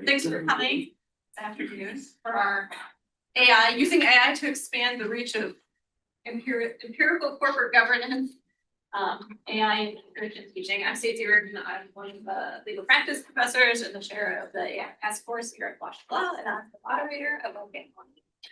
Thanks for coming this afternoon for our AI, using AI to expand the reach of empirical corporate governance, AI and urgent teaching. I'm Stacey Reardon. I'm one of the legal practice professors and the chair of the AI task force here at Washington Law, and I'm the moderator of OK.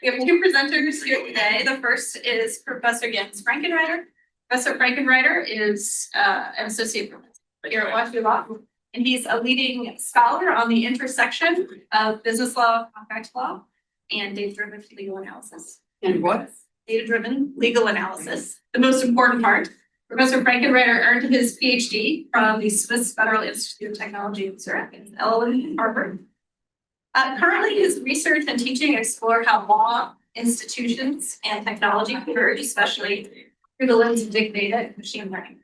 We have two presenters here today. The first is Professor Jens Frankenreiter. Professor Frankenreiter is an associate professor here at Washington Law, and he's a leading scholar on the intersection of business law, contract law, and data-driven legal analysis. And what? Data-driven legal analysis. The most important part. Professor Frankenreiter earned his PhD from the Swiss Federal Institute of Technology in Zurich and LLM in Harvard. Currently, his research and teaching explore how law, institutions, and technology converge, especially through the lens of big data and machine learning.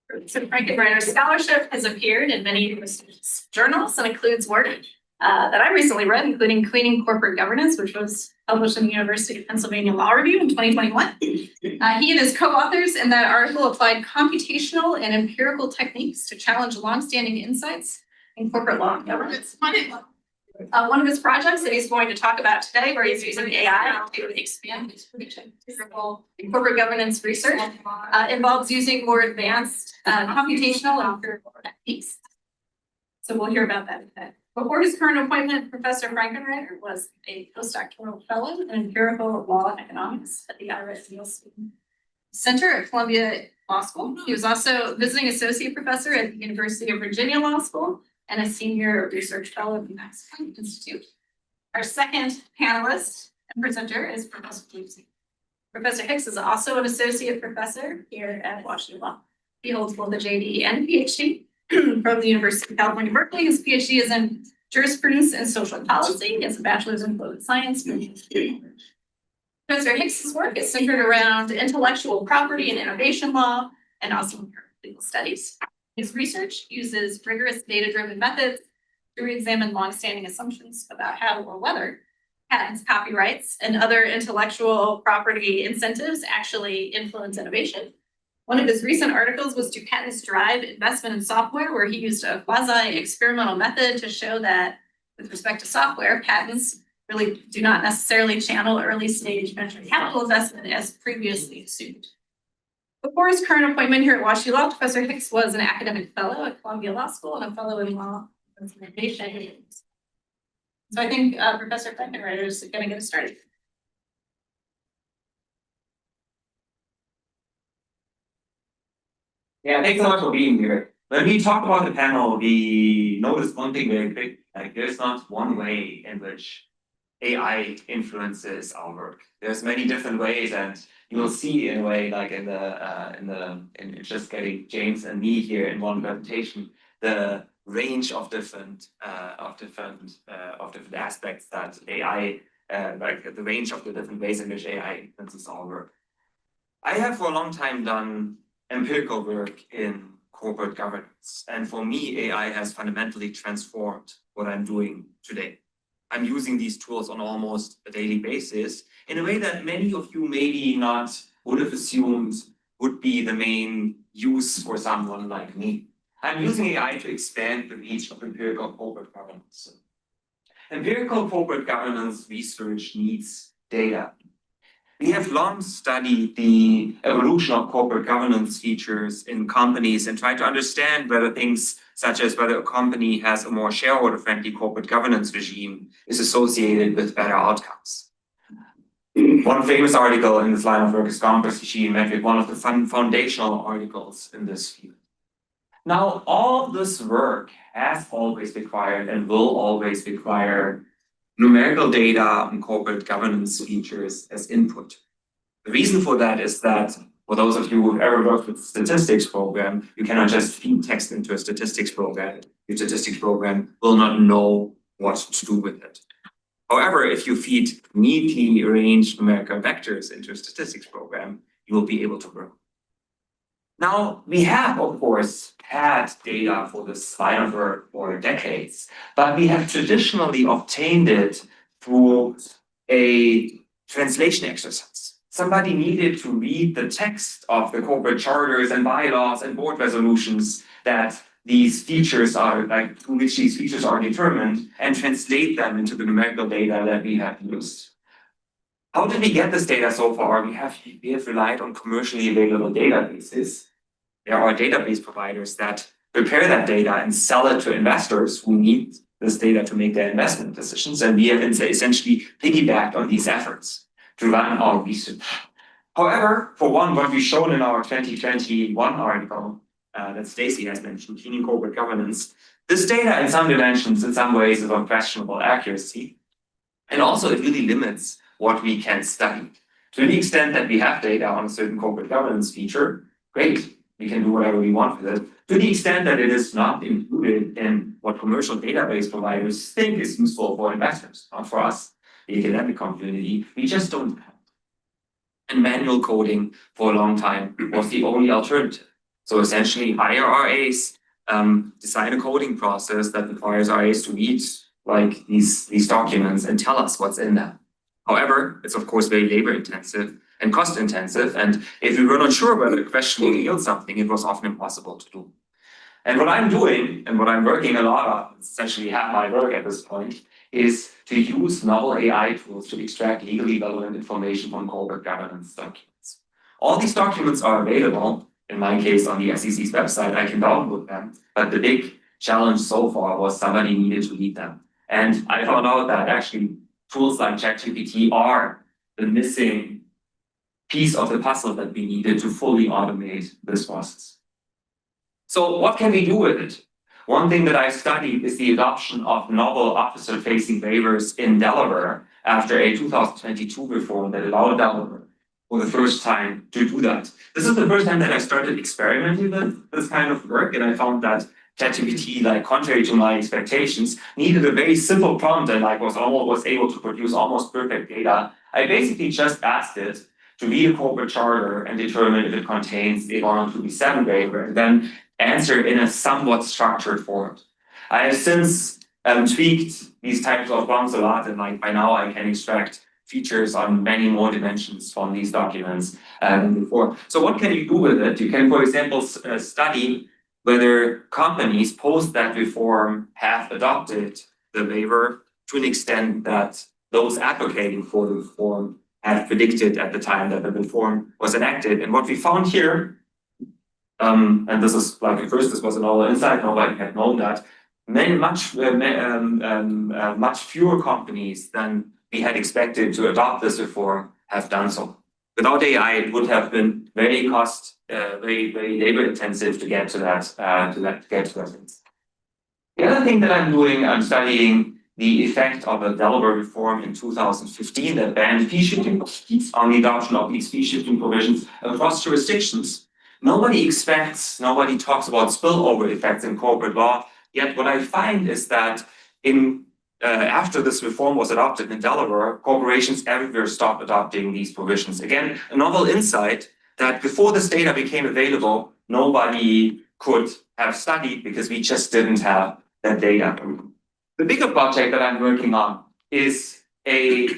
Professor Frankenreiter's scholarship has appeared in many prestigious journals and includes work that I recently read, including Cleaning Corporate Governance, which was published in the University of Pennsylvania Law Review in 2021. He and his co-authors in that article applied computational and empirical techniques to challenge longstanding insights in corporate law and governance. One of his projects that he's going to talk about today, where he's using AI to expand his empirical corporate governance research, involves using more advanced computational and empirical techniques. So we'll hear about that today. Before his current appointment, Professor Frankenreiter was a postdoctoral fellow in empirical law and economics at the Iris Nielsen Center at Columbia Law School. He was also visiting associate professor at the University of Virginia Law School and a senior research fellow at the Max Planck Institute. Our second panelist and presenter is Professor Hicks. Professor Hicks is also an associate professor here at Washington Law. He holds both a JD and a PhD from the University of California, Berkeley. His PhD is in jurisprudence and social policy. He has a bachelor's in political science. Professor Hicks's work is centered around intellectual property and innovation law, and also legal studies. His research uses rigorous data-driven methods to re-examine longstanding assumptions about how or whether patents, copyrights, and other intellectual property incentives actually influence innovation. One of his recent articles was "Do Patents Drive Investment in Software?", where he used a quasi-experimental method to show that with respect to software, patents really do not necessarily channel early-stage venture capital investment as previously assumed. Before his current appointment here at Washington Law, Professor Hicks was an academic fellow at Columbia Law School and a fellow in law and innovation. So I think Professor Frankenreiter is going to get us started. Yeah, thanks so much for being here. When we talk about the panel, we noticed one thing very quick, like there's not one way in which AI influences our work. There's many different ways, and you will see in a way, like in just getting James and me here in one presentation, the range of different aspects that AI, like the range of the different ways in which AI influences our work. I have for a long time done empirical work in corporate governance, and for me, AI has fundamentally transformed what I'm doing today. I'm using these tools on almost a daily basis in a way that many of you maybe not would have assumed would be the main use for someone like me. I'm using AI to expand the reach of empirical corporate governance. Empirical corporate governance research needs data. We have long studied the evolution of corporate governance features in companies and tried to understand whether things such as whether a company has a more shareholder-friendly corporate governance regime is associated with better outcomes. One famous article in this line of work is Composition Metric, one of the foundational articles in this field. Now, all this work has always required and will always require numerical data on corporate governance features as input. The reason for that is that for those of you who've ever worked with a statistics program, you cannot just feed text into a statistics program. Your statistics program will not know what to do with it. However, if you feed neatly arranged numerical vectors into a statistics program, you will be able to grow. Now, we have, of course, had data for this line of work for decades, but we have traditionally obtained it through a translation exercise. Somebody needed to read the text of the corporate charters and bylaws and board resolutions that these features are, like, through which these features are determined, and translate them into the numerical data that we have used. How did we get this data so far? We have relied on commercially available databases. There are database providers that prepare that data and sell it to investors who need this data to make their investment decisions. And we have essentially piggybacked on these efforts to run our research. However, for one, what we showed in our 2021 article that Stacy has mentioned, Cleaning Corporate Governance, this data in some dimensions, in some ways, is of questionable accuracy. And also it really limits what we can study. To the extent that we have data on a certain corporate governance feature, great, we can do whatever we want with it. To the extent that it is not included in what commercial database providers think is useful for investors, not for us, the academic community, we just don't have. And manual coding for a long time was the only alternative. So essentially hire RAs, design a coding process that requires RAs to read like these documents and tell us what's in them. However, it's of course very labor intensive and cost intensive. And if we were not sure whether a question would yield something, it was often impossible to do. And what I'm doing and what I'm working a lot on, essentially half my work at this point, is to use novel AI tools to extract legally relevant information from corporate governance documents. All these documents are available, in my case, on the SEC's website. I can download them, but the big challenge so far was somebody needed to read them. And I found out that actually tools like ChatGPT are the missing piece of the puzzle that we needed to fully automate this process. So what can we do with it? One thing that I studied is the adoption of novel officer-facing waivers in Delaware after a 2022 reform that allowed Delaware for the first time to do that. This is the first time that I started experimenting with this kind of work, and I found that ChatGPT, like contrary to my expectations, needed a very simple prompt and like was able to produce almost perfect data. I basically just asked it to read a corporate charter and determine if it contains a 102B7 waiver, and then answer in a somewhat structured form. I have since tweaked these types of prompts a lot, and like by now I can extract features on many more dimensions from these documents than before. So what can you do with it? You can, for example, study whether companies post that reform have adopted the waiver to an extent that those advocating for the reform have predicted at the time that the reform was enacted. And what we found here, and this is like at first this was an all insight, nobody had known that, much fewer companies than we had expected to adopt this reform have done so. Without AI, it would have been very very labor intensive to get to that. The other thing that I'm doing, I'm studying the effect of a Delaware reform in 2015 that banned fee shifting on the adoption of these fee shifting provisions across jurisdictions. Nobody talks about spillover effects in corporate law. Yet what I find is that after this reform was adopted in Delaware, corporations everywhere stopped adopting these provisions. Again, a novel insight that before this data became available, nobody could have studied because we just didn't have that data. The bigger project that I'm working on is a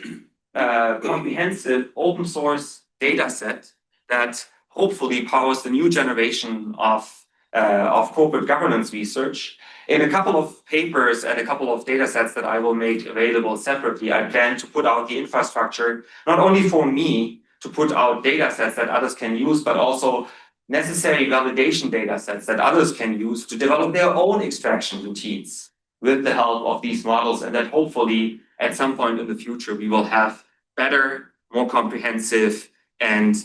comprehensive open source data set that hopefully powers the new generation of corporate governance research. In a couple of papers and a couple of data sets that I will make available separately, I plan to put out the infrastructure, not only for me to put out data sets that others can use, but also necessary validation data sets that others can use to develop their own extraction routines with the help of these models. And that hopefully at some point in the future, we will have better, more comprehensive, and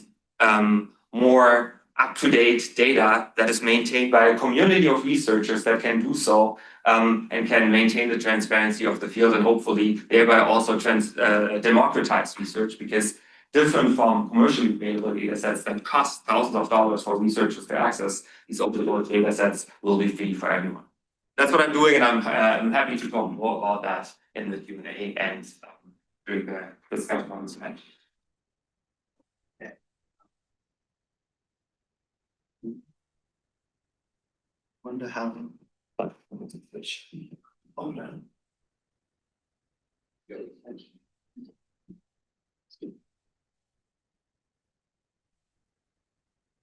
more up-to-date data that is maintained by a community of researchers that can do so and can maintain the transparency of the field, and hopefully thereby also democratize research, because different from commercially available data sets that cost thousands of dollars for researchers to access, these open source data sets will be free for everyone. That's what I'm doing, and I'm happy to talk more about that in the Q&A and during the discussion on this event. Wonder how. Oh, no.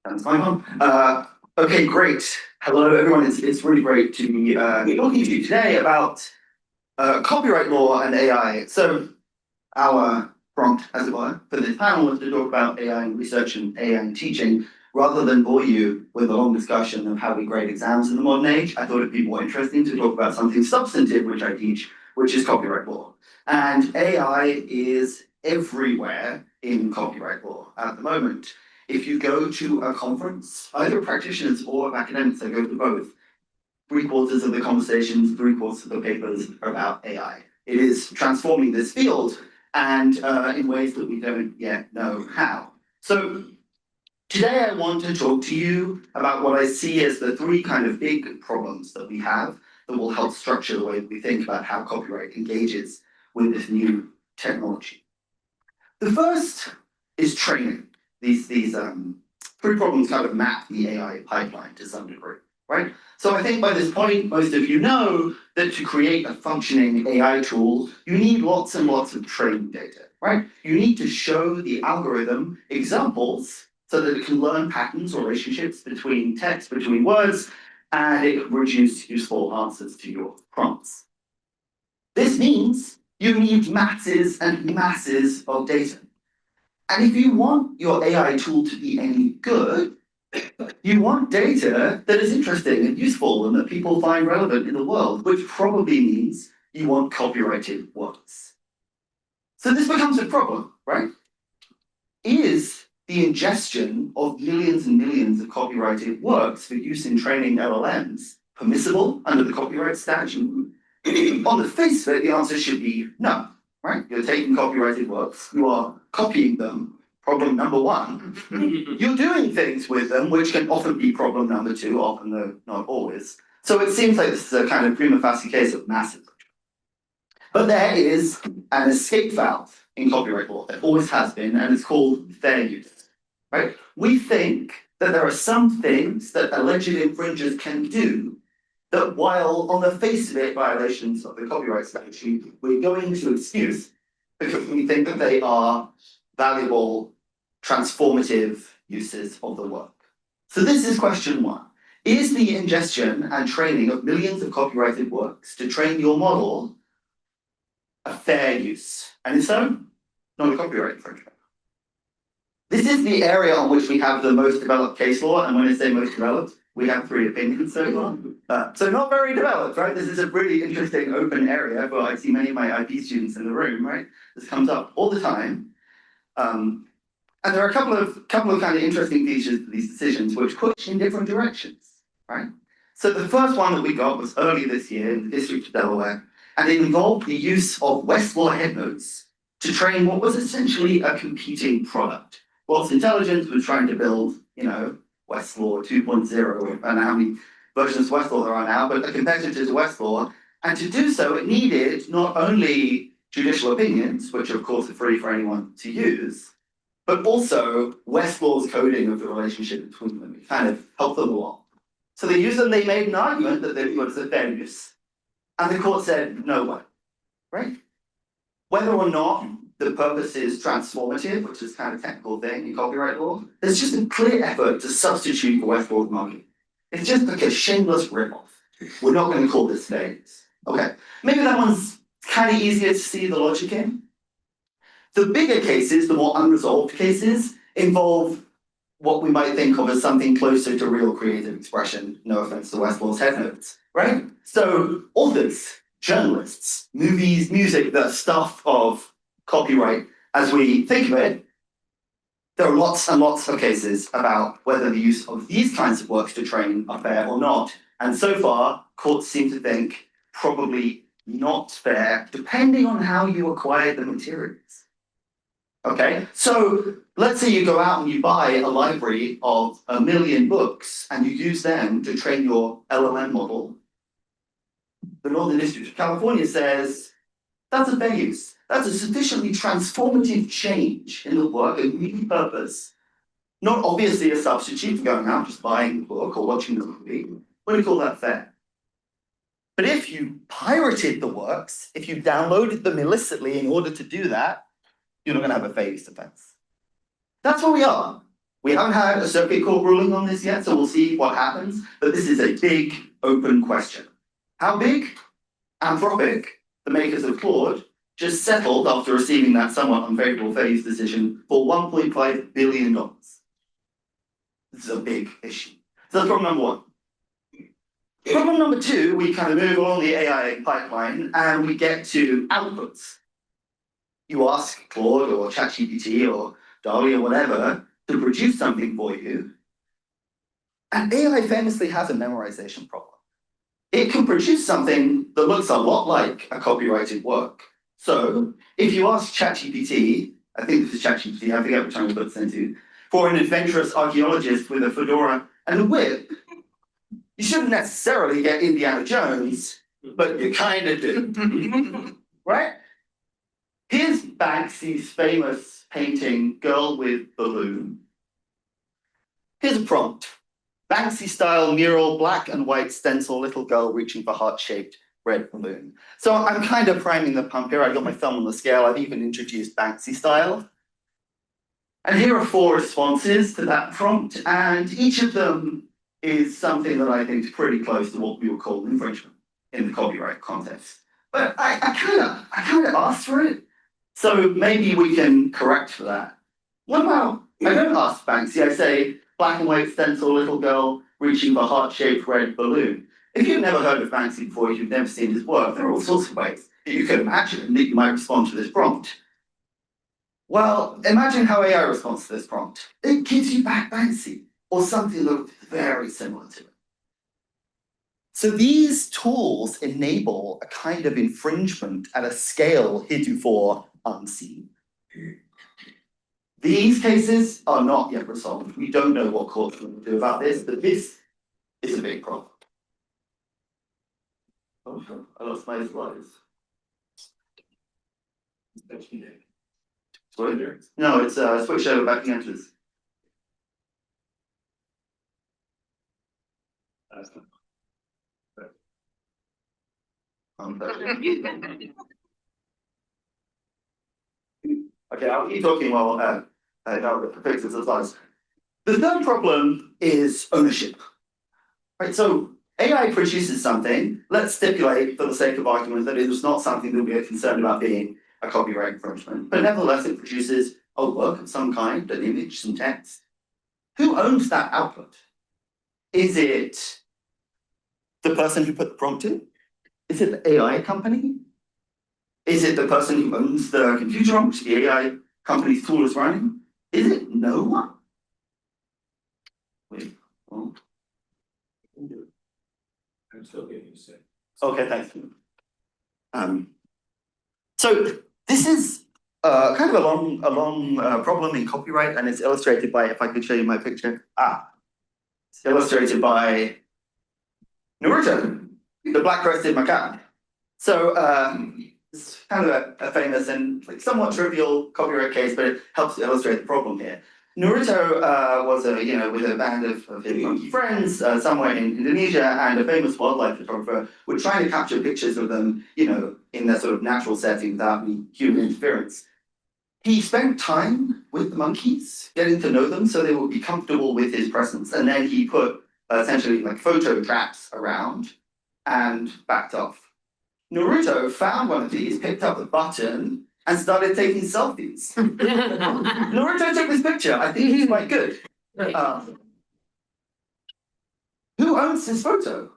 That's going on. Okay, great. Hello, everyone. It's really great to be talking to you today about copyright law and AI. So, our prompt, as it were, for this panel was to talk about AI and research and AI and teaching, rather than bore you with a long discussion of how we grade exams in the modern age. I thought it'd be more interesting to talk about something substantive, which I teach, which is copyright law. And AI is everywhere in copyright law at the moment. If you go to a conference, either practitioners or academics, I go to both, 3/4 of the conversations, 3/4 of the papers are about AI. It is transforming this field and in ways that we don't yet know how. So today I want to talk to you about what I see as the three kind of big problems that we have that will help structure the way that we think about how copyright engages with this new technology. The first is training. These three problems kind of map the AI pipeline to some degree, right? So I think by this point, most of you know that to create a functioning AI tool, you need lots and lots of training data, right? You need to show the algorithm examples so that it can learn patterns or relationships between text, between words, and it can produce useful answers to your prompts. This means you need masses and masses of data. And if you want your AI tool to be any good, you want data that is interesting and useful and that people find relevant in the world, which probably means you want copyrighted works. So this becomes a problem, right? Is the ingestion of millions and millions of copyrighted works for use in training LLMs permissible under the copyright statute? On the face of it, the answer should be no. Right? You're taking copyrighted works, you are copying them, problem number one. You're doing things with them, which can often be problem number two, often though not always. So it seems like this is a kind of prima facie case of massive. But there is an escape valve in copyright law. There always has been, and it's called fair use. Right? We think that there are some things that alleged infringers can do that while on the face of it, violations of the copyright statute, we're going to excuse because we think that they are valuable, transformative uses of the work. So this is question one. Is the ingestion and training of millions of copyrighted works to train your model a fair use? And if so, not a copyright infringement. This is the area on which we have the most developed case law, and when I say most developed, we have three opinions so far. So not very developed, right? This is a really interesting open area, but I see many of my IP students in the room, right? This comes up all the time. And there are a couple of kind of interesting features to these decisions which push in different directions, right? So the first one that we got was early this year in the District of Delaware, and it involved the use of Westlaw headnotes to train what was essentially a competing product. Waltz Intelligence was trying to build, Westlaw 2.0, and how many versions of Westlaw there are now, but a competitor to Westlaw. And to do so, it needed not only judicial opinions, which of course are free for anyone to use, but also Westlaw's coding of the relationship between them. It kind of helped them along. So they used them, they made an argument that it was a fair use. And the court said, no way, right? Whether or not the purpose is transformative, which is kind of technical thing in copyright law, there's just a clear effort to substitute for Westlaw's market. It's just like a shameless ripoff. We're not going to call this fair use. Okay, maybe that one's kind of easier to see the logic in. The bigger cases, the more unresolved cases, involve what we might think of as something closer to real creative expression, no offense to Westlaw's headnotes, right? So authors, journalists, movies, music, the stuff of copyright as we think of it, there are lots and lots of cases about whether the use of these kinds of works to train are fair or not. And so far, courts seem to think probably not fair, depending on how you acquire the materials. Okay, so let's say you go out and you buy a library of 1 million books and you use them to train your LLM model. The Northern District of California says that's a fair use. That's a sufficiently transformative change in the work, a new purpose. Not obviously a substitute for going out just buying the book or watching the movie. What do we call that fair? But if you pirated the works, if you downloaded them illicitly in order to do that, you're not going to have a fair use offense. That's where we are. We haven't had a circuit court ruling on this yet, so we'll see what happens, but this is a big open question. How big? Anthropic, the makers of Claude, just settled after receiving that somewhat unfavorable phase decision for $1.5 billion. This is a big issue. So that's problem number one. Problem number two, we kind of move along the AI pipeline and we get to outputs. You ask Claude or ChatGPT or DALL-E or whatever to produce something for you, and AI famously has a memorization problem. It can produce something that looks a lot like a copyrighted work. So if you ask ChatGPT, I think this is ChatGPT, I forget which one we put this into, for an adventurous archaeologist with a fedora and a whip, you shouldn't necessarily get Indiana Jones, but you kind of do, right? Here's Banksy's famous painting, Girl with Balloon. Here's a prompt. Banksy-style mural, black and white stencil, little girl reaching for heart-shaped red balloon. So I'm kind of priming the pump here. I got my thumb on the scale. I've even introduced Banksy style. And here are 4 responses to that prompt, and each of them is something that I think is pretty close to what we would call infringement in the copyright context. But I kind of asked for it, so maybe we can correct for that. What about, I don't ask Banksy, I say, black and white stencil, little girl reaching for heart-shaped red balloon. If you've never heard of Banksy before, if you've never seen his work, there are all sorts of ways that you can imagine that you might respond to this prompt. Well, imagine how AI responds to this prompt. It gives you back Banksy, or something that looks very similar to it. So these tools enable a kind of infringement at a scale heretofore unseen. These cases are not yet resolved. We don't know what courts will do about this, but this is a big problem. Oh, I lost my slides. No, it's switch over back to enters. Okay, I'll keep talking while I'll fix the slides. The third problem is ownership. Right, so AI produces something. Let's stipulate, for the sake of argument, that it is not something that we are concerned about being a copyright infringement, but nevertheless it produces a work of some kind, an image, some text. Who owns that output? Is it the person who put the prompt in? Is it the AI company? Is it the person who owns the computer on which the AI company's tool is running? Is it no one? Wait, oh. I'm still getting sick. Okay, thanks. So this is kind of a long problem in copyright, and it's illustrated by, if I could show you my picture. It's illustrated by Naruto, the black-crested macaque. So it's kind of a famous and like somewhat trivial copyright case, but it helps to illustrate the problem here. Naruto was with a band of his monkey friends somewhere in Indonesia, and a famous wildlife photographer were trying to capture pictures of them, in their sort of natural setting without any human interference. He spent time with the monkeys, getting to know them so they would be comfortable with his presence, and then he put essentially like photo traps around and backed off. Naruto found one of these, picked up the button, and started taking selfies. Naruto took this picture. I think he's quite good. Who owns this photo?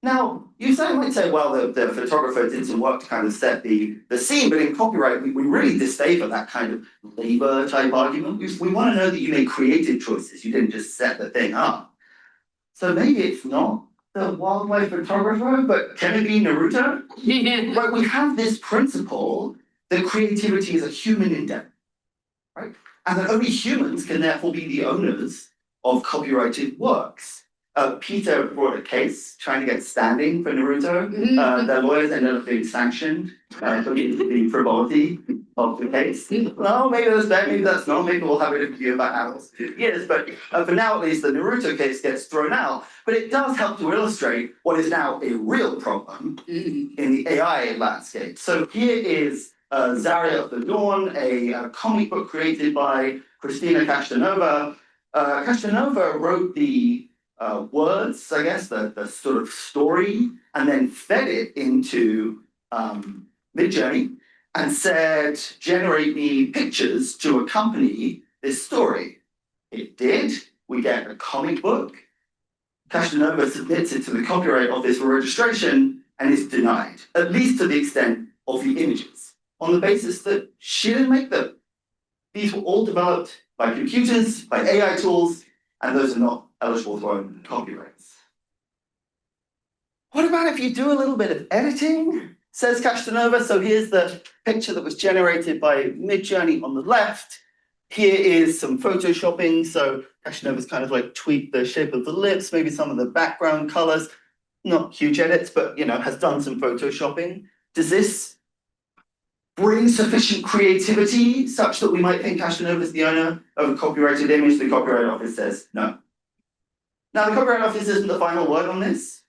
Now, you might say, well, the photographer did some work to kind of set the scene, but in copyright, we really disfavor that kind of labor type argument. We want to know that you made creative choices. You didn't just set the thing up. So maybe it's not the wildlife photographer, but can it be Naruto? Right, we have this principle that creativity is a human endeavor, right? And that only humans can therefore be the owners of copyrighted works. Peter brought a case trying to get standing for Naruto. Their lawyers ended up being sanctioned for the frivolity of the case. Well, maybe that's bad, maybe that's not. Maybe we'll have a review about animals in 2 years. But for now, at least, the Naruto case gets thrown out. But it does help to illustrate what is now a real problem in the AI landscape. So here is Zarya of the Dawn, a comic book created by Christina Kashtanova. Casanova wrote the words, I guess, the sort of story, and then fed it into Midjourney and said, generate me pictures to accompany this story. It did. We get a comic book. Casanova submits it to the Copyright Office for registration and is denied, at least to the extent of the images, on the basis that she didn't make them. These were all developed by computers, by AI tools, and those are not eligible to own copyrights. What about if you do a little bit of editing, says Casanova? So here's the picture that was generated by Midjourney on the left. Here is some photoshopping. So Casanova's kind of like tweaked the shape of the lips, maybe some of the background colors. Not huge edits, but has done some photoshopping. Does this bring sufficient creativity such that we might think Casanova is the owner of a copyrighted image? The Copyright Office says no. Now, the Copyright Office isn't the final word on this.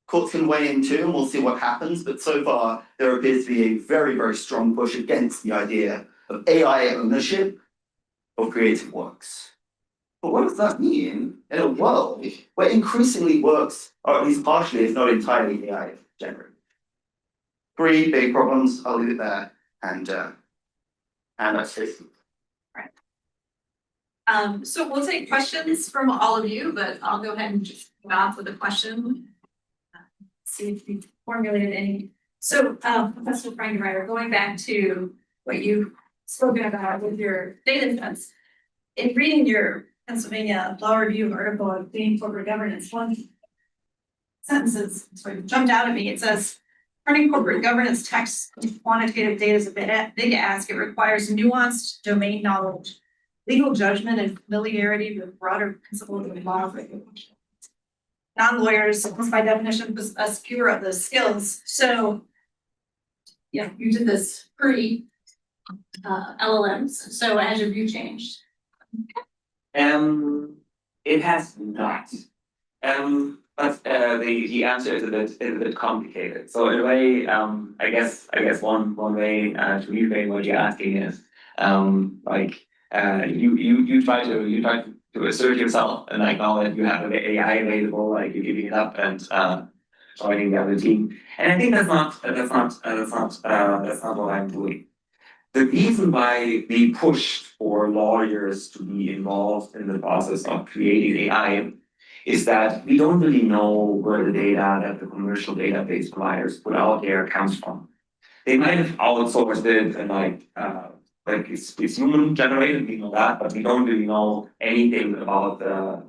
Courts can weigh in too, and we'll see what happens. But so far, there appears to be a very, very strong push against the idea of AI ownership of creative works. But what does that mean in a world where increasingly works are at least partially, if not entirely, AI generated? Three big problems. I'll leave it there, and that's it. So we'll take questions from all of you, but I'll go ahead and just go off with a question. See if we formulated any. So, Professor Frankenreiter, going back to what you've spoken about with your data sets, in reading your Pennsylvania Law Review article on clean corporate governance, one sentence sort of jumped out at me. It says, turning corporate governance text into quantitative data is a big ask. It requires nuanced domain knowledge, legal judgment, and familiarity with broader principles of law regulation. Non-lawyers, by definition, possess fewer of those skills. So, yeah, you did this pre LLMs. So, has your view changed? It has not. But the answer is a bit complicated. So in a way, I guess one way to reframe what you're asking is you try to assert yourself and now that you have an AI available, like you're giving it up and joining the other team. And I think that's not what I'm doing. The reason why we pushed for lawyers to be involved in the process of creating AI is that we don't really know where the data that the commercial database providers put out there comes from. They might have outsourced it and it's human generated, we know that, but we don't really know anything about the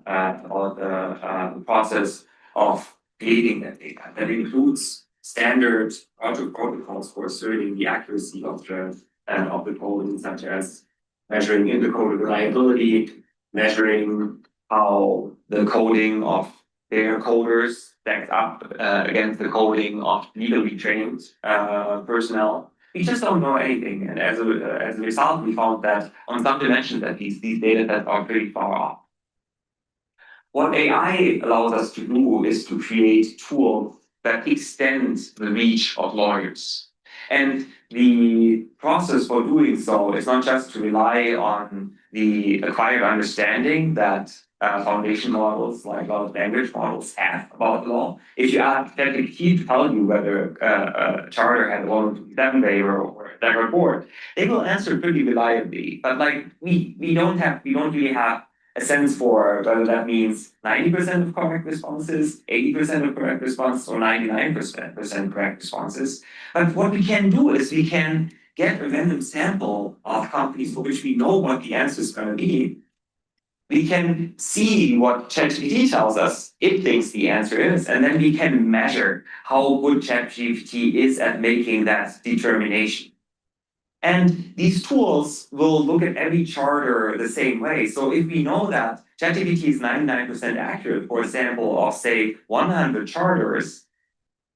process of creating that data. That includes standard project protocols for asserting the accuracy of the code, such as measuring intercode reliability, measuring how the coding of their coders stacks up against the coding of legally trained personnel. We just don't know anything, and as a result, we found that on some dimensions that these data sets are pretty far off. What AI allows us to do is to create tools that extend the reach of lawyers. And the process for doing so is not just to rely on the acquired understanding that foundation models like large language models have about law. If you ask ChatGPT to tell you whether a charter has a 127 waiver or a Dagger board, they will answer pretty reliably. But we don't really have a sense for whether that means 90% of correct responses, 80% of correct responses, or 99% correct responses. But what we can do is we can get a random sample of companies for which we know what the answer is going to be. We can see what ChatGPT tells us it thinks the answer is, and then we can measure how good ChatGPT is at making that determination. And these tools will look at every charter the same way. So if we know that ChatGPT is 99% accurate for a sample of, say, 100 charters,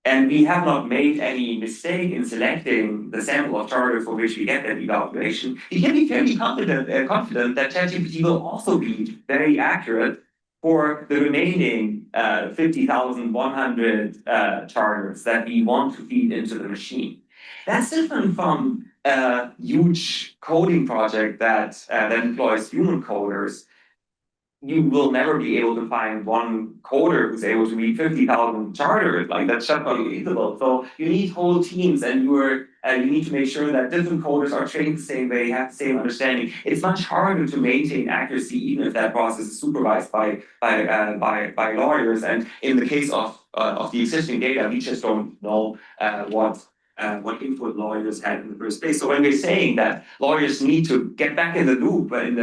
and we have not made any mistake in selecting the sample of charters for which we get that evaluation, we can be fairly confident that ChatGPT will also be very accurate for the remaining 50,100 charters that we want to feed into the machine. That's different from a huge coding project that employs human coders. you will never be able to find one coder who's able to read 50,000 charters. Like that's just not feasible. So you need whole teams, and you need to make sure that different coders are trained the same way, have the same understanding. It's much harder to maintain accuracy, even if that process is supervised by lawyers. And in the case of the existing data, we just don't know what input lawyers had in the first place. So when we're saying that lawyers need to get back in the loop in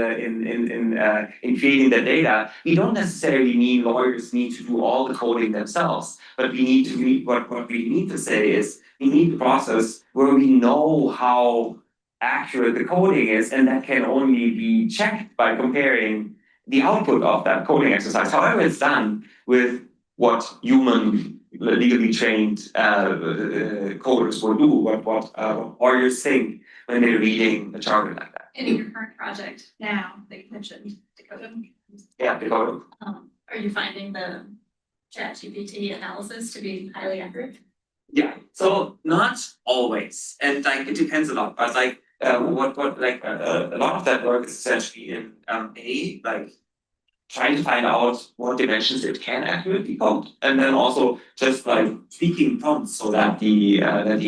creating the data, we don't necessarily mean lawyers need to do all the coding themselves, but we need to what we need to say is we need a process where we know how accurate the coding is, and that can only be checked by comparing the output of that coding exercise. However, it's done with what human legally trained coders will do, what lawyers think when they're reading a charter like that. In your current project now, that you mentioned decoding, Yeah, decoding. are you finding the ChatGPT analysis to be highly accurate? Yeah, so not always, and like it depends a lot, but like a lot of that work is essentially in like trying to find out what dimensions it can accurately code, and then also just like tweaking prompts so that the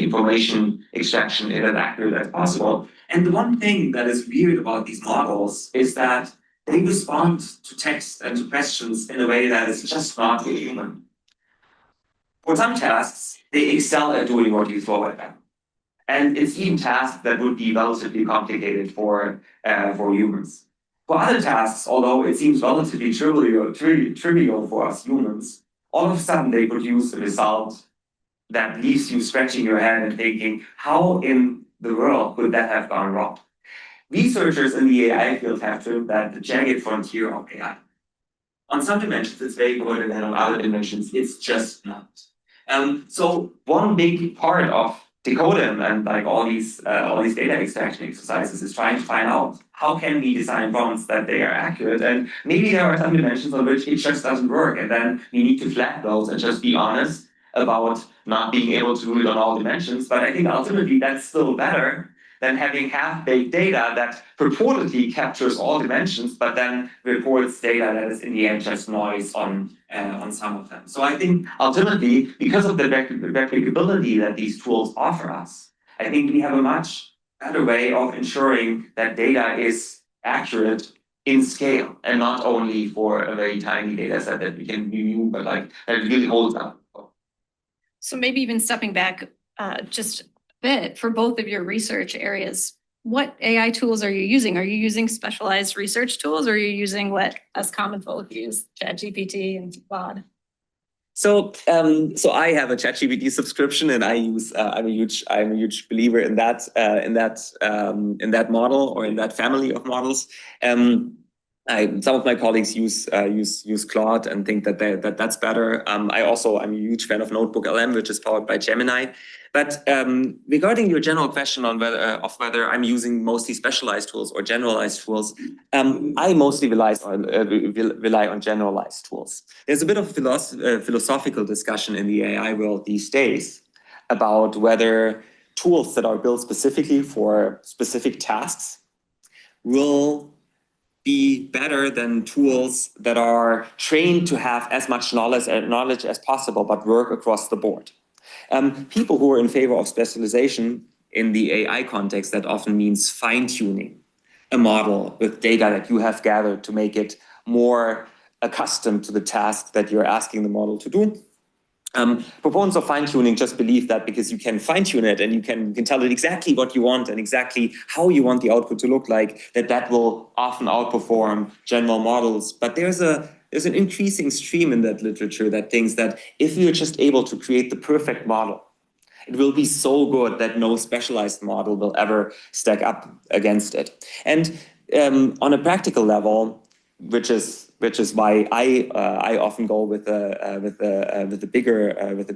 information extraction is as accurate as possible. And the one thing that is weird about these models is that they respond to text and to questions in a way that is just not human. For some tasks, they excel at doing what you throw at them. And it's even tasks that would be relatively complicated for humans. For other tasks, although it seems relatively trivial for us humans, all of a sudden they produce a result that leaves you scratching your head and thinking, how in the world could that have gone wrong? Researchers in the AI field have termed that the jagged frontier of AI. On some dimensions, it's very good, and then on other dimensions, it's just not. So one big part of decoding and like all these data extraction exercises is trying to find out how can we design prompts that they are accurate, and maybe there are some dimensions on which it just doesn't work, and then we need to flag those and just be honest about not being able to do it on all dimensions. But I think ultimately that's still better than having half-baked data that purportedly captures all dimensions, but then reports data that is in the end just noise on some of them. So I think ultimately, because of the replicability that these tools offer us, I think we have a much better way of ensuring that data is accurate in scale, and not only for a very tiny data set that we can review, but like that really holds up. So maybe even stepping back just a bit for both of your research areas, what AI tools are you using? Are you using specialized research tools, or are you using what us common folk use, ChatGPT and Claude? So I have a ChatGPT subscription, and I use I'm a huge believer in that model, or in that family of models. Some of my colleagues use Claude and think that that's better. I'm a huge fan of Notebook LM, which is powered by Gemini. But regarding your general question on whether I'm using mostly specialized tools or generalized tools, I mostly rely on generalized tools. There's a bit of philosophical discussion in the AI world these days about whether tools that are built specifically for specific tasks will be better than tools that are trained to have as much knowledge as possible, but work across the board. People who are in favor of specialization in the AI context, that often means fine-tuning a model with data that you have gathered to make it more accustomed to the task that you're asking the model to do. Proponents of fine-tuning just believe that because you can fine-tune it and you can tell it exactly what you want and exactly how you want the output to look like, that will often outperform general models. But there's an increasing stream in that literature that thinks that if we are just able to create the perfect model, it will be so good that no specialized model will ever stack up against it. And on a practical level, which is why I often go with the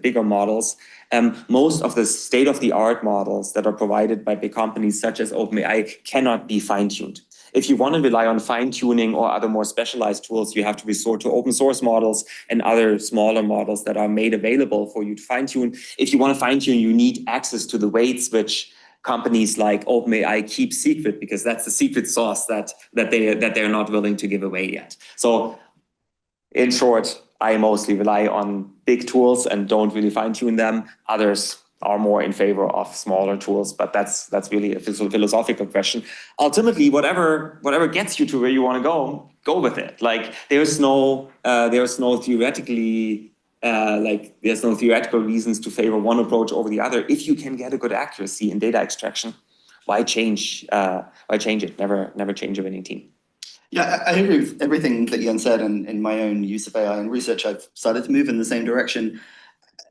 bigger models. Most of the state-of-the-art models that are provided by big companies such as OpenAI cannot be fine-tuned. If you want to rely on fine-tuning or other more specialized tools, you have to resort to open source models and other smaller models that are made available for you to fine-tune. If you want to fine-tune, you need access to the weights which companies like OpenAI keep secret because that's the secret sauce that they're not willing to give away yet. So in short, I mostly rely on big tools and don't really fine tune them. Others are more in favor of smaller tools, but that's really a philosophical question. Ultimately, whatever gets you to where you want to go with it. Like there's no theoretical reasons to favor one approach over the other. If you can get a good accuracy in data extraction, why change it? Never change a winning team. Yeah, I agree with everything that Jan said, and in my own use of AI and research, I've started to move in the same direction.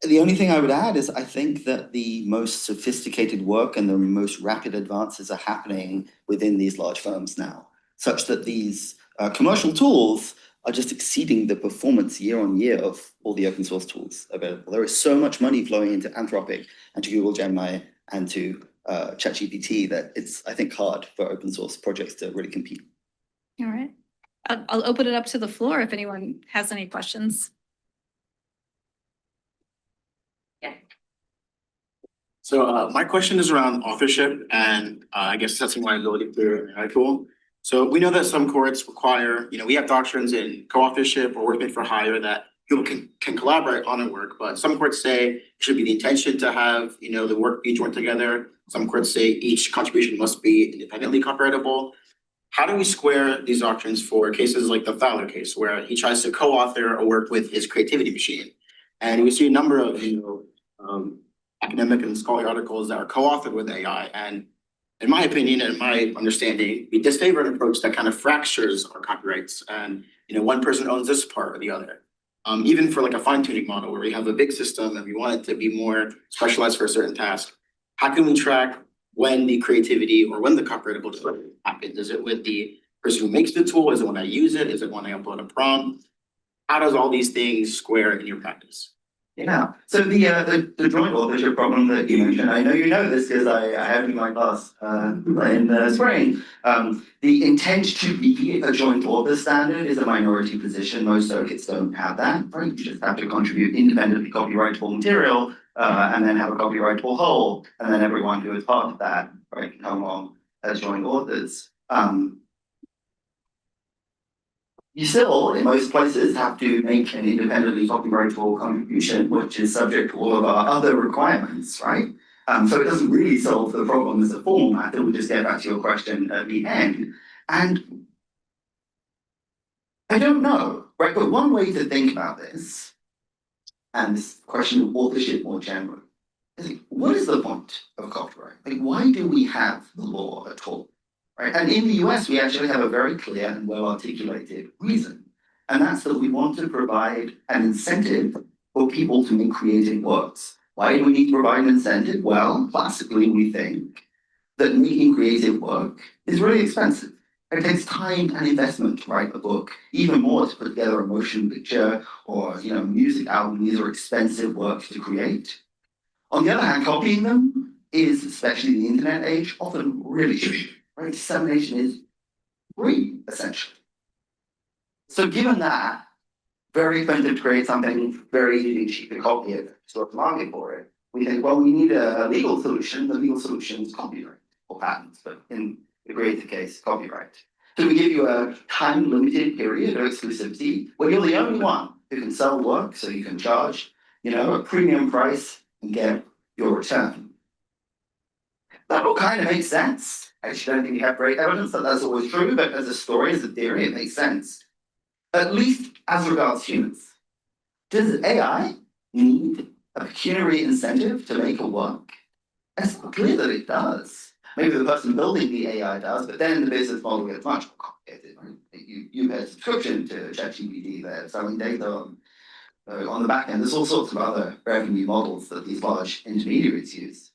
The only thing I would add is I think that the most sophisticated work and the most rapid advances are happening within these large firms now, such that these commercial tools are just exceeding the performance year on year of all the open source tools available. There is so much money flowing into Anthropic and to Google Gemini and to ChatGPT that it's, I think, hard for open source projects to really compete. All right. I'll open it up to the floor if anyone has any questions. So my question is around authorship and I guess assessing liability through an AI tool. So we know that some courts require, we have doctrines in co-authorship or workman for hire that people can collaborate on a work, but some courts say it should be the intention to have, the work be joined together. Some courts say each contribution must be independently copyrightable. How do we square these doctrines for cases like the Fowler case, where he tries to co-author a work with his creativity machine? And we see a number of, academic and scholarly articles that are co-authored with AI. And in my opinion, and my understanding, we disfavor an approach that kind of fractures our copyrights. And, one person owns this part or the other. Even for like a fine-tuning model where we have a big system and we want it to be more specialized for a certain task, how can we track when the creativity or when the copyrightable delivery happens? Is it with the person who makes the tool? Is it when I use it? Is it when I upload a prompt? How does all these things square in your practice? Yeah, so the joint authorship problem that you mentioned, I know you know this because I had it in my class in the spring. The intent to be a joint author standard is a minority position. Most circuits don't have that, right? You just have to contribute independently copyrightable material and then have a copyrightable whole, and then everyone who is part of that, right, can come along as joint authors. You still, in most places, have to make an independently copyrightable contribution, which is subject to all of our other requirements, right? So it doesn't really solve the problem as a formal matter. We'll just get back to your question at the end. And I don't know, right? But one way to think about this, and this question of authorship more generally, is like, what is the point of copyright? Like, why do we have the law at all? Right? And in the US, we actually have a very clear and well-articulated reason. And that's that we want to provide an incentive for people to make creative works. Why do we need to provide an incentive? Well, classically, we think that making creative work is really expensive. It takes time and investment to write a book, even more to put together a motion picture or music album. These are expensive works to create. On the other hand, copying them is, especially in the internet age, often really cheap. Right? Dissemination is free, essentially. So given that, very expensive to create something, very easy and cheap to copy it, sort of market for it, we think, well, we need a legal solution. The legal solution is copyright or patents, but in the creative case, copyright. So we give you a time-limited period of exclusivity where you're the only one who can sell work, so you can charge, a premium price and get your return. That all kind of makes sense. I actually don't think we have great evidence that that's always true, but as a story, as a theory, it makes sense. At least as regards humans. Does AI need a pecuniary incentive to make a work? It's not clear that it does. Maybe the person building the AI does, but then the business model gets much more complicated. Right? You pay a subscription to ChatGPT, they're selling data on the back end. There's all sorts of other revenue models that these large intermediaries use.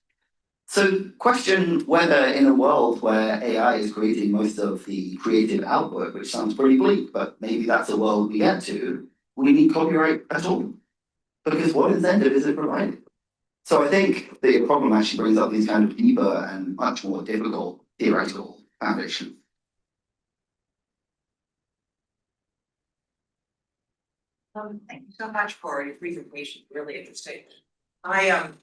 So question whether in a world where AI is creating most of the creative output, which sounds pretty bleak, but maybe that's a world we get to, we need copyright at all. Because what incentive is it providing? So I think the problem actually brings up these kind of deeper and much more difficult theoretical foundations. Thank you so much for your presentation, really interesting. I have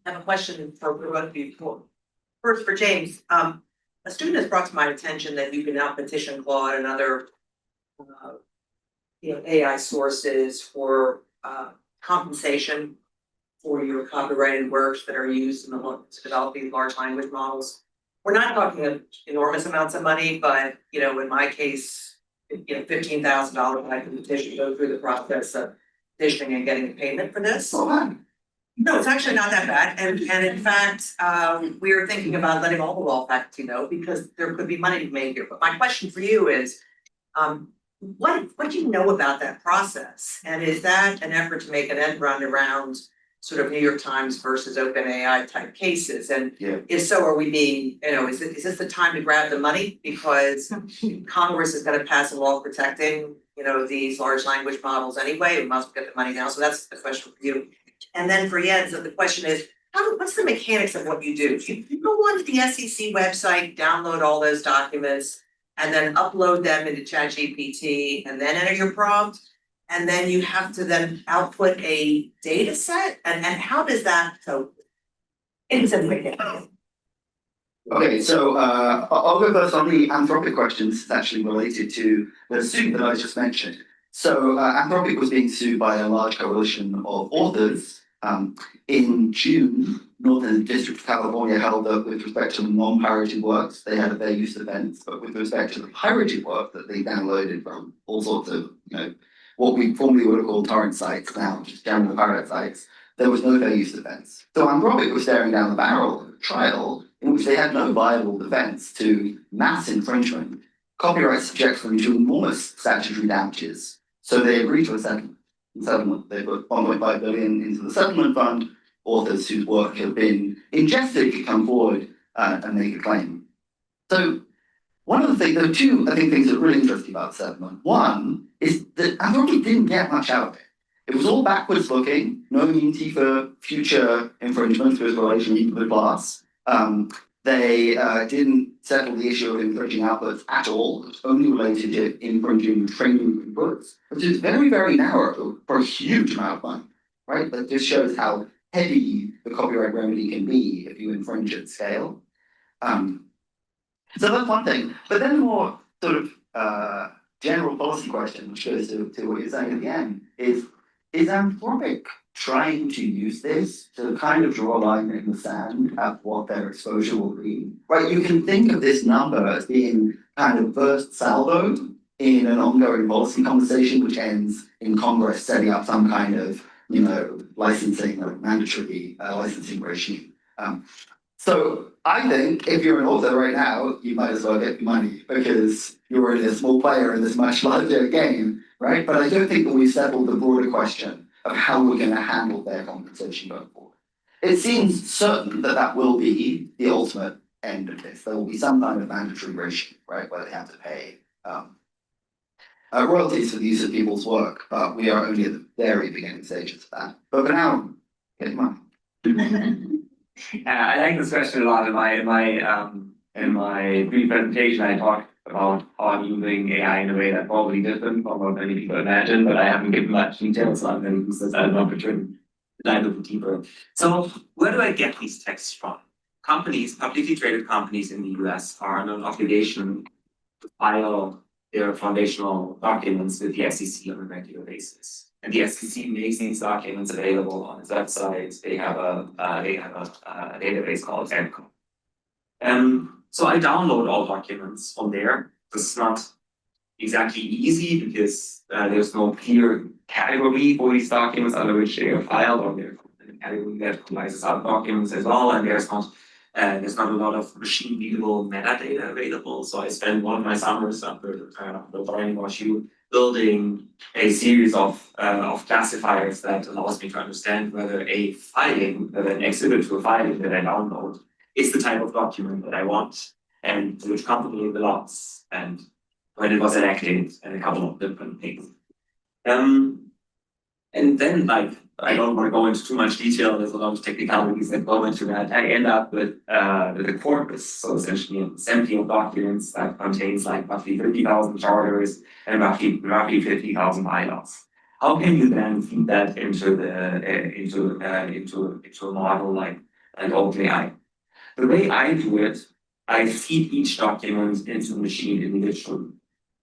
a question for both of you. First for James, a student has brought to my attention that you can now petition Claude and other AI sources for compensation for your copyrighted works that are used in to develop these large language models. We're not talking of enormous amounts of money, but in my case, $15,000, I can petition, go through the process of petitioning and getting payment for this. No, it's actually not that bad, and in fact, we are thinking about letting all the law faculty know, because there could be money to be made here, but my question for you is, what do you know about that process? And is that an effort to make an end run around sort of New York Times versus OpenAI type cases? And Yeah. if so, are we being, is this the time to grab the money? Because Congress is gonna pass a law protecting, these large language models anyway, we must get the money now, so that's the question for you. And then for Jens, the question is, what's the mechanics of what you do? You go onto the SEC website, download all those documents, and then upload them into ChatGPT, and then enter your prompt, and then you have to then output a data set, and how does that, so it's a mechanics. Okay, so I'll go first on the Anthropic questions. It's actually related to the suit that I just mentioned. So Anthropic was being sued by a large coalition of authors. In June, Northern District of California held that with respect to the non-pirated works, they had a fair use defense, but with respect to the pirated work that they downloaded from all sorts of, what we formerly would have called torrent sites, now just general pirate sites, there was no fair use defense. So Anthropic was staring down the barrel of a trial in which they had no viable defense to mass infringement. Copyright subjects them to enormous statutory damages. So they agreed to a settlement. They put 1.5 billion into the settlement fund. Authors whose work had been ingested could come forward and make a claim. So one of the things, there are two, I think, things that are really interesting about the settlement. One is that Anthropic didn't get much out of it. It was all backwards looking, no immunity for future infringement through its relation to the class. They didn't settle the issue of infringing outputs at all. It was only related to infringing training inputs, which is very, very narrow for a huge amount of money, right? That just shows how heavy the copyright remedy can be if you infringe at scale. So that's one thing. But then the more sort of general policy question, which goes to what you're saying at the end, is Anthropic trying to use this to kind of draw a line in the sand at what their exposure will be? Right, you can think of this number as being kind of first salvo in an ongoing policy conversation, which ends in Congress setting up some kind of, licensing or mandatory licensing regime. So I think if you're an author right now, you might as well get money because you're already a small player in this much larger game, right? But I don't think that we've settled the broader question of how we're going to handle their compensation going forward. It seems certain that that will be the ultimate end of this. There will be some kind of mandatory regime, right, where they have to pay royalties for the use of people's work, but we are only at the very beginning stages of that. But for now, get money. I like this question a lot. In my brief presentation, I talked about how I'm using AI in a way that's probably different from what many people imagine, but I haven't given much details on them since I don't know to dive a bit deeper. So where do I get these texts from? Companies, publicly traded companies in the US are under an obligation to file their foundational documents with the SEC on a regular basis. And the SEC makes these documents available on its website. They have a database called Empirical. So I download all documents from there. This is not exactly easy because there's no clear category for these documents under which they are filed, or there's a category that comprises other documents as well, and there's not a lot of machine readable metadata available. So I spend one of my summers after the learning module building a series of classifiers that allows me to understand whether an exhibit to a filing that I download is the type of document that I want, and to which company it belongs, and when it was enacted, and a couple of different things. And then, I don't want to go into too much detail. There's a lot of technicalities that go into that. I end up with the corpus, so essentially an assembly of documents that contains roughly 50,000 charters and roughly 50,000 bylaws. How can you then feed that into a model like OpenAI? The way I do it, I feed each document into the machine individually.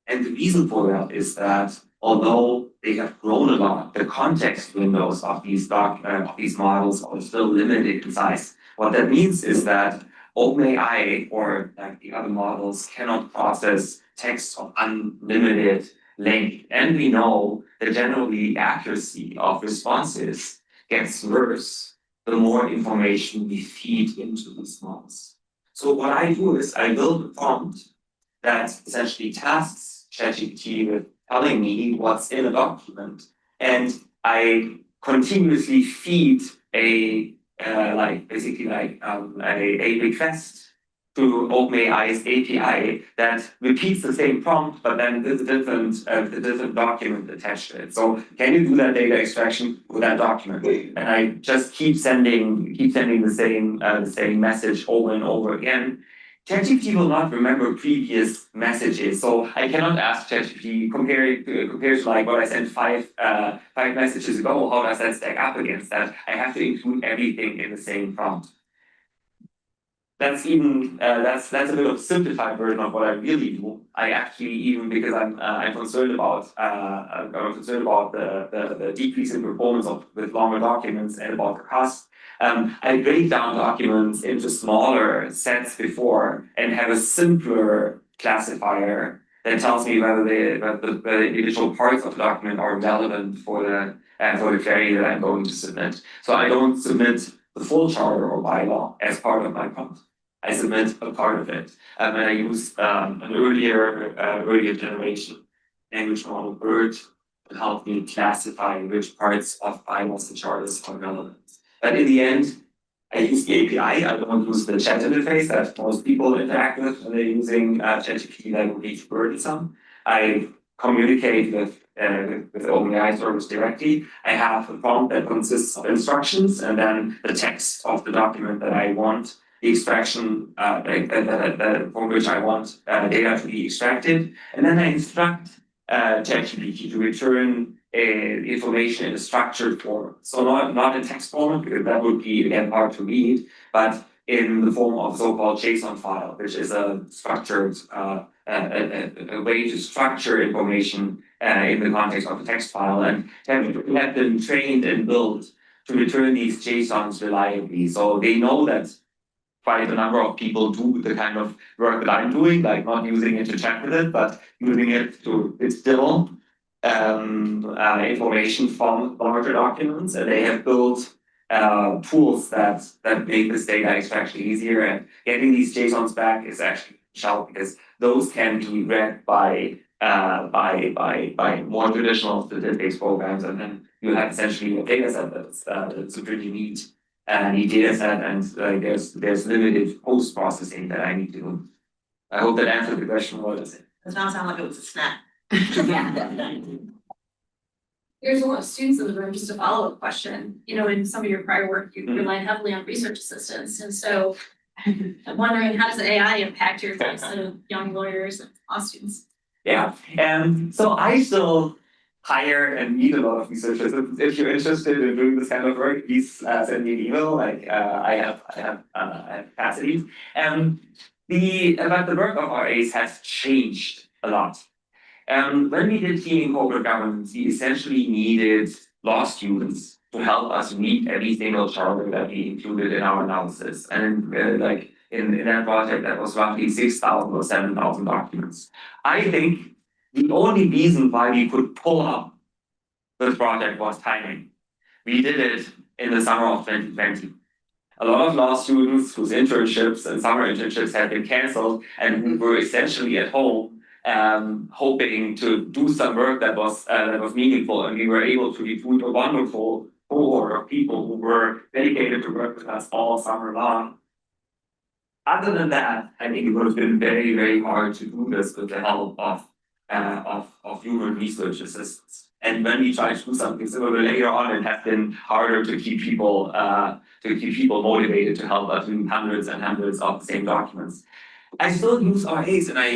And the reason for that is that although they have grown a lot, the context windows of these models are still limited in size. What that means is that OpenAI or like the other models cannot process text of unlimited length. And we know that generally the accuracy of responses gets worse the more information we feed into these models. So what I do is I build a prompt that essentially tasks ChatGPT with telling me what's in a document, and I continuously feed a a request to OpenAI's API that repeats the same prompt, but then there's a different document attached to it. So can you do that data extraction with that document? And I just keep sending the same message over and over again. ChatGPT will not remember previous messages, so I cannot ask ChatGPT compared to like what I sent five messages ago. How does that stack up against that? I have to include everything in the same prompt. That's a bit of a simplified version of what I really do. I actually, even because I'm concerned about the decrease in performance with longer documents and about the cost. I break down documents into smaller sets before and have a simpler classifier that tells me whether the individual parts of the document are relevant for the query that I'm going to submit. So I don't submit the full charter or bylaw as part of my prompt. I submit a part of it, and I use an earlier generation language model BERT to help me classify which parts of bylaws and charters are relevant. But in the end, I use the API. I don't use the chat interface that most people interact with when they're using ChatGPT that would be burdensome. I communicate with the OpenAI service directly. I have a prompt that consists of instructions and then the text of the document that I want the extraction from which I want data to be extracted, and then I instruct ChatGPT to return information in a structured form. So not in text format, because that would be again hard to read, but in the form of so-called JSON file, which is a structured a way to structure information in the context of a text file, and have been trained and built to return these JSONs reliably. So they know that quite a number of people do the kind of work that I'm doing, like not using it to chat with it, but using it to distill information from larger documents. And they have built tools that make this data extraction easier. And getting these JSONs back is actually shallow because those can be read by more traditional statistics programs, and then you have essentially a data set that's a pretty neat data set, and there's limited post processing that I need to do. I hope that answered the question. What is it? Does not sound like it was a snack. There's a lot of students in the room, just a follow-up question. You know, in some of your prior work, you rely heavily on research assistants. And so I'm wondering, how does AI impact your types of young lawyers and law students? Yeah, so I still hire and meet a lot of researchers. If you're interested in doing this kind of work, please send me an email. Like I have capacities. But the work of RAs has changed a lot. When we did teaming corporate governance, we essentially needed law students to help us read every single charter that we included in our analysis. And in that project, that was roughly 6,000 or 7,000 documents. I think the only reason why we could pull up this project was timing. We did it in the summer of 2020. A lot of law students whose internships and summer internships had been canceled and who were essentially at home hoping to do some work that was meaningful, and we were able to recruit a wonderful cohort of people who were dedicated to work with us all summer long. Other than that, I think it would have been very, very hard to do this with the help of human research assistants. And when we tried to do something similar later on, it has been harder to keep people motivated to help us do hundreds and hundreds of the same documents. I still use RAs, and I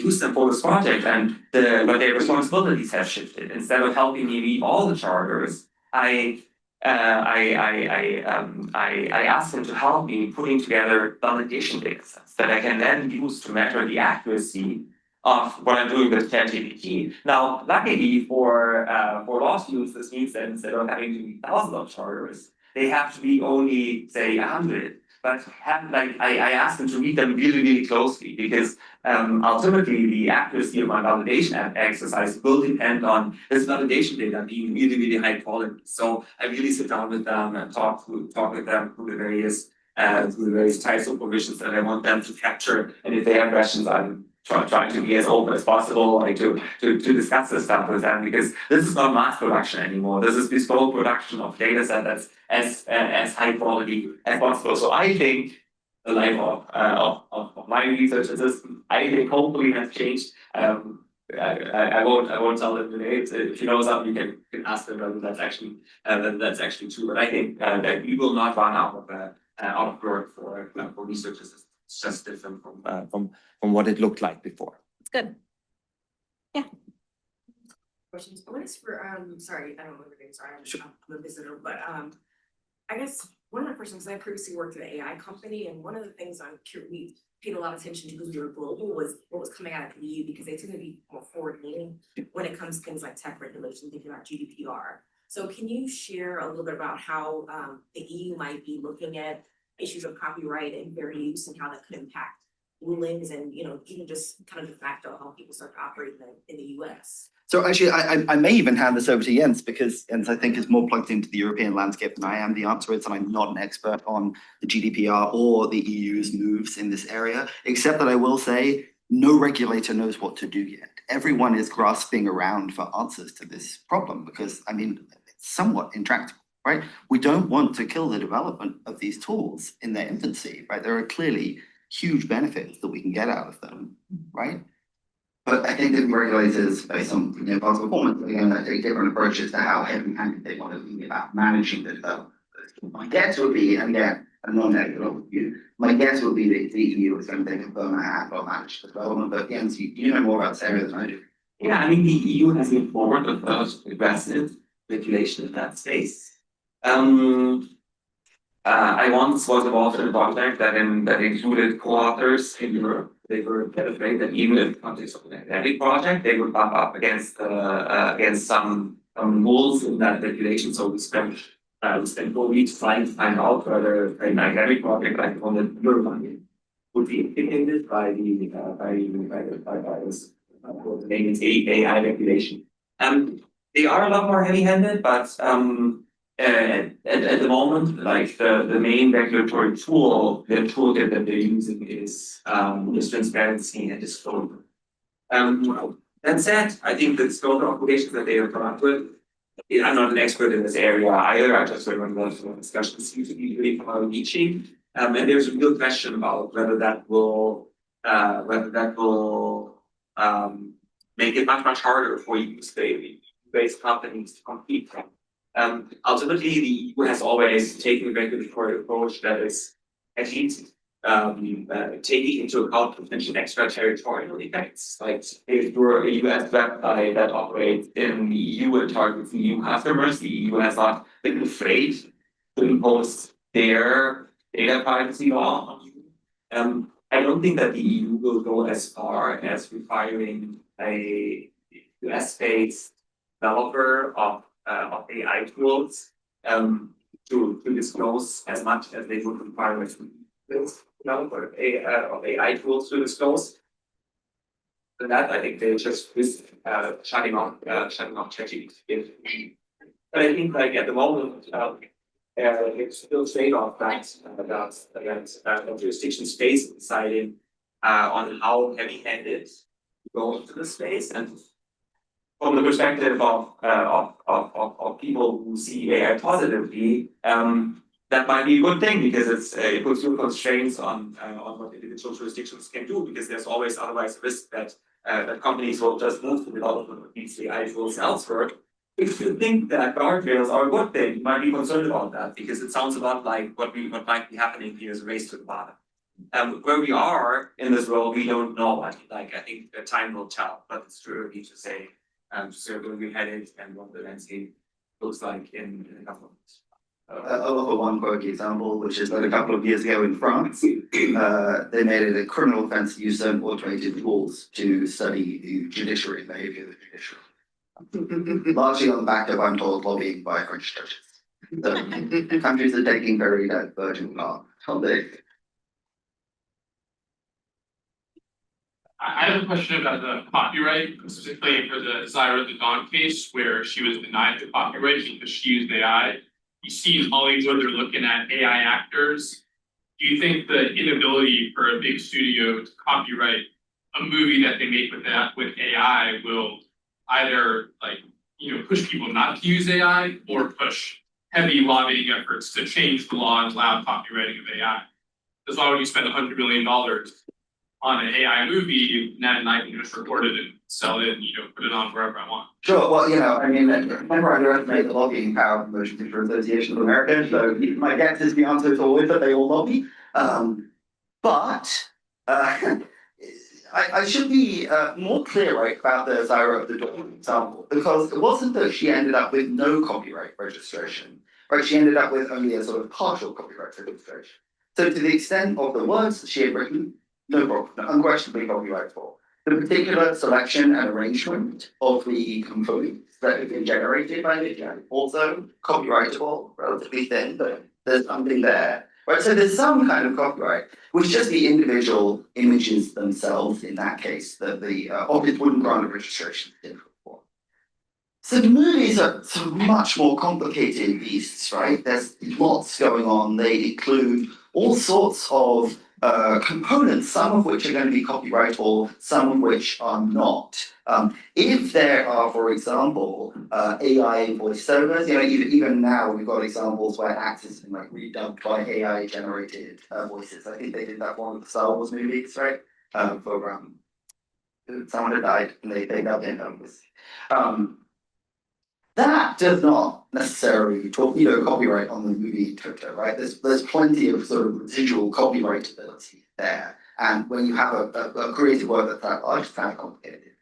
use them for this project, but their responsibilities have shifted. Instead of helping me read all the charters, I I asked him to help me putting together validation data sets that I can then use to measure the accuracy of what I'm doing with ChatGPT. Now, luckily for law students, this means that instead of having to be thousands of charters, they have to be only, say, 100. But I asked them to read them really, really closely because ultimately the accuracy of my validation exercise will depend on this validation data being really, really high quality. So I really sit down with them and talk with them through the various types of provisions that I want them to capture. And if they have questions, I'm trying to be as open as possible, like to discuss this stuff with them, because this is not mass production anymore. This is bespoke production of data set that's as high quality as possible. So I think the life of my research assistant, I think hopefully has changed. I won't tell them today. If you know something, you can ask them whether that's actually true. But I think that we will not run out of work for research assistants. It's just different from what it looked like before. It's good. Questions. One is for, sorry, I don't know your name, sorry, I'm a visitor, but, I guess one of the first things I previously worked at an AI company, and one of the things we paid a lot of attention to because we were global was what was coming out of the EU, because they tend to be more forward-leaning when it comes to things like tech regulation, thinking about GDPR. So can you share a little bit about how, the EU might be looking at issues of copyright and fair use and how that could impact rulings and, even just kind of de facto how people start to operate in the US? So actually, I may even hand this over to Jens, because Jens, I think, is more plugged into the European landscape than I am. The answer is that I'm not an expert on the GDPR or the EU's moves in this area, except that I will say no regulator knows what to do yet. Everyone is grasping around for answers to this problem because, I mean, it's somewhat intractable, right? We don't want to kill the development of these tools in their infancy, right? There are clearly huge benefits that we can get out of them, right? But I think that regulators, based on past performance, are going to take different approaches to how heavy-handed they want to be about managing the development. My guess would be, and again, a non-technical view, my guess would be that the EU is going to take a firmer hand on manage the development. But Jens, you know more about this area than I do. Yeah, I mean, the EU has been forward with aggressive regulation in that space. I once was involved in a project that included co-authors in Europe. They were afraid that even in the context of an academic project, they would bump up against some rules in that regulation. So we spent 4 weeks trying to find out whether an academic project like the one that you're running would be implicated by this the name is AI regulation. They are a lot more heavy-handed, but at the moment, like the main regulatory toolkit that they're using is transparency and disclosure. That said, I think the disclosure obligations that they have come up with, I'm not an expert in this area either. I just remember the discussions seem to be really far-reaching. And there's a real question about whether that will make it much harder for US-based companies to compete. Ultimately, the EU has always taken a regulatory approach that is at least taking into account potential extraterritorial effects. Like if you're a US website that operates in the EU and targets EU customers, the EU has not been afraid to impose their data privacy law on you. I don't think that the EU will go as far as requiring a US-based developer of AI tools to disclose as much as they would require a developer of AI tools to disclose. For that, I think they just risk shutting off ChatGPT. But I think like at the moment, it's still trade-off that jurisdiction space deciding on how heavy-handed to go into the space. And from the perspective of people who see AI positively, that might be a good thing because it puts new constraints on what individual jurisdictions can do, because there's always otherwise a risk that companies will just move the development of these AI tools elsewhere. If you think that guardrails are a good thing, you might be concerned about that, because it sounds a lot like what might be happening here is a race to the bottom. Where we are in this world, we don't know. I think the time will tell, but it's too early to say where we're headed and what the landscape looks like in a couple of months. one quirky example, which is that a couple of years ago in France, they made it a criminal offence to use certain automated tools to study the judiciary and behaviour of the judiciary. Largely on the back of, I'm told, lobbying by French judges. So countries are taking very divergent path, aren't they? I have a question about the copyright, specifically for the Zyra the Dawn case, where she was denied the copyright because she used AI. You see in Hollywood, they're looking at AI actors. Do you think the inability for a big studio to copyright a movie that they make with AI will either push people not to use AI or push heavy lobbying efforts to change the law and allow copywriting of AI? Because why would you spend $100 million on an AI movie, and then I can just record it and sell it and put it on wherever I want? Sure, well, I mean, never underestimate the lobbying power of the Motion Picture Association of America, so my guess is the answer is always that they all lobby. But I should be more clear, right, about the Zyra of the Dawn example, because it wasn't that she ended up with no copyright registration, right? She ended up with only a sort of partial copyright registration. So to the extent of the words that she had written, no problem, unquestionably copyrightable. The particular selection and arrangement of the components that have been generated by the also copyrightable, relatively thin, but there's something there. Right, so there's some kind of copyright, which just the individual images themselves, in that case, that the office wouldn't grant a registration for. So the movies are sort of much more complicated beasts, right? There's lots going on. They include all sorts of components, some of which are going to be copyrightable, some of which are not. If there are, for example, AI voiceovers, even now we've got examples where actors have been redubbed by AI generated voices. I think they did that one with the Star Wars movies, right? For someone had died and they dubbed in numbers. That does not necessarily copyright on the movie total, right? There's plenty of sort of residual copyrightability there. And when you have a creative work that's that large, it's kind of complicated.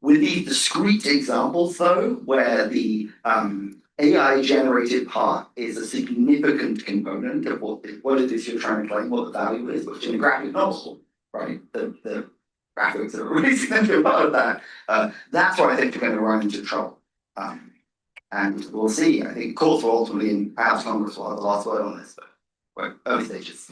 With these discrete examples, though, where the AI generated part is a significant component of what it is you're trying to claim, what the value is, which in a graphic novel, right? The graphics are a really significant part of that. That's why I think you're going to run into trouble. And we'll see. I think courts will ultimately, and perhaps Congress will have the last word on this, but we're early stages.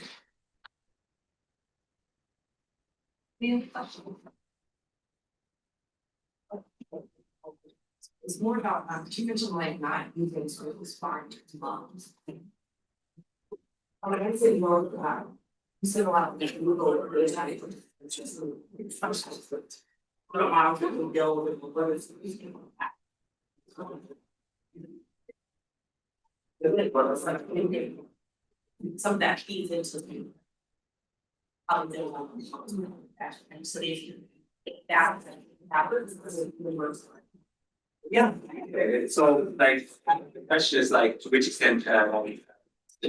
It's more about, you mentioned not using sort of respond to moms. I say more, you said a lot of Google or it's just I don't know how to deal with what is some of that feeds into how they want to and so if you that happens, Yeah. So like the question is like to which extent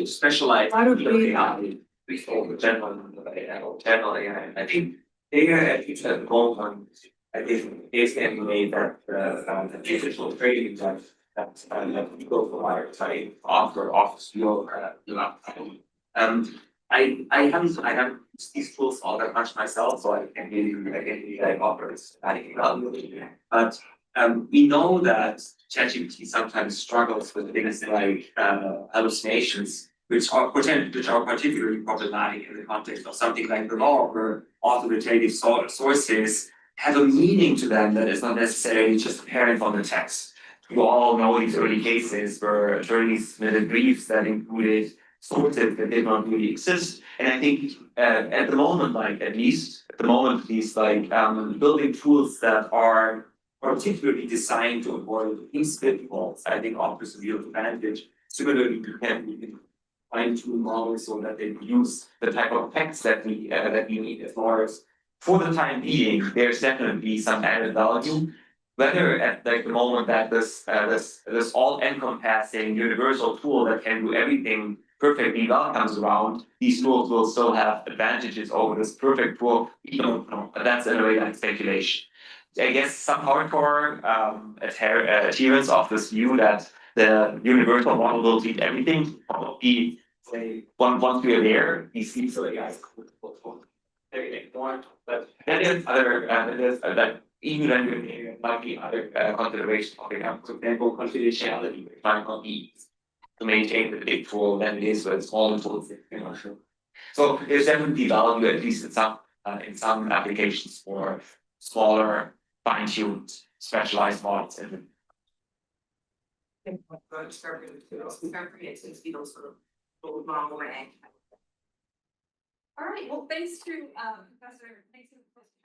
specialized AI before general AI. I think data at each at the moment, I think is can be made that the digital trading that people provide type offer offers your I haven't used these tools all that much myself, so I can't really like offer adding value. But we know that ChatGPT sometimes struggles with things like hallucinations, which are particularly problematic in the context of something like the law, where authoritative sources have a meaning to them that is not necessarily just apparent from the text. We all know these early cases where attorneys submitted briefs that included sources that did not really exist. And I think at the moment, building tools that are particularly designed to avoid these pitfalls, I think offers a real advantage. Similarly, you can fine-tune models so that they use the type of text that we need as far as for the time being, there's definitely some added value. Whether at the moment that this all-encompassing universal tool that can do everything perfectly well comes around, these tools will still have advantages over this perfect tool. We don't know, but that's in a way like speculation. I guess some hardcore adherents of this view that the universal model will treat everything, probably say once we are there, these AIs will everything more. But there is other that even then there might be other considerations of example, for example, confidentiality, which might not be to maintain the big tool than it is with small tools, sure. So there's definitely value, at least in some applications for smaller, fine-tuned, specialized models. All right, well, thanks to Professor, thanks to Professor